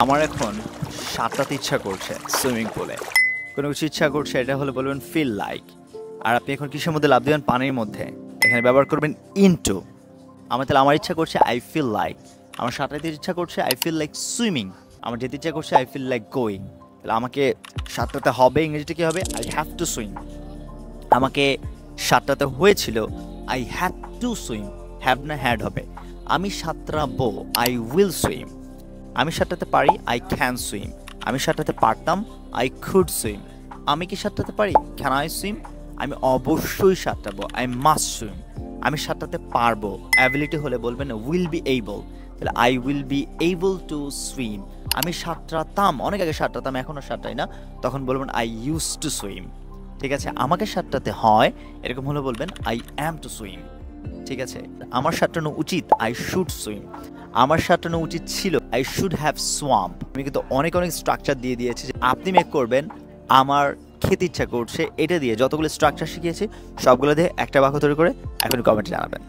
আমার এখন সাঁতরাতে ইচ্ছা করছে সুইমিং পুলে। কোনো কিছু ইচ্ছা করছে, এটা হলে বলবেন ফিল লাইক। আর আপনি এখন কিসের মধ্যে লাফ দিবেন? পানির মধ্যে। এখানে ব্যবহার করবেন ইনটু। তাহলে আমার ইচ্ছা করছে আই ফিল লাইক। আমার সাঁতরাতে ইচ্ছা করছে আই ফিল লাইক সুইমিং। আমার যেতে ইচ্ছা করছে আই ফিল লাইক গোয়িং। তাহলে আমাকে সাঁতরাতে হবে, ইংরেজিটা কী হবে? I have to swim. আমাকে সাঁতরাতে হয়েছিল I had to swim. Have না হ্যাড হবে। আমি সাঁতরাবো আই উইল সুইম। আমি সাঁতরাতে পারি আই ক্যান সুইম। আমি সাঁতরাতে পারতাম আই কুড সুইম। আমি কি সাঁতরাতে পারি? Can I swim? আমি অবশ্যই সাঁতরাবো আই মাস্ট সুইম। আমি সাঁতরাতে পারবো, অ্যাবিলিটি হলে বলবেন উইল বি এইবল। তাহলে I will be able to swim. আমি সাঁতরাতাম, অনেক আগে সাঁতরাতাম, এখনও সাঁতরাই না, তখন বলবেন আই ইউজ টু সুইম। ঠিক আছে, আমাকে সাঁতরাতে হয়, এরকম হলে বলবেন আই অ্যাম টু সুইম। ঠিক আছে, আমার সাঁতরানো উচিত আই শুড সুইম। আমার সাঁতরানো উচিত ছিল আই শুড হ্যাভ সোয়াম্প। আমি কিন্তু অনেক স্ট্রাকচার দিয়ে দিয়েছি যে আপনি মেক করবেন আমার খেতে ইচ্ছা করছে, এটা দিয়ে যতগুলো স্ট্রাকচার শিখিয়েছি সবগুলো দিয়ে একটা বাক্য তৈরি করে এখন কমেন্টে জানাবেন।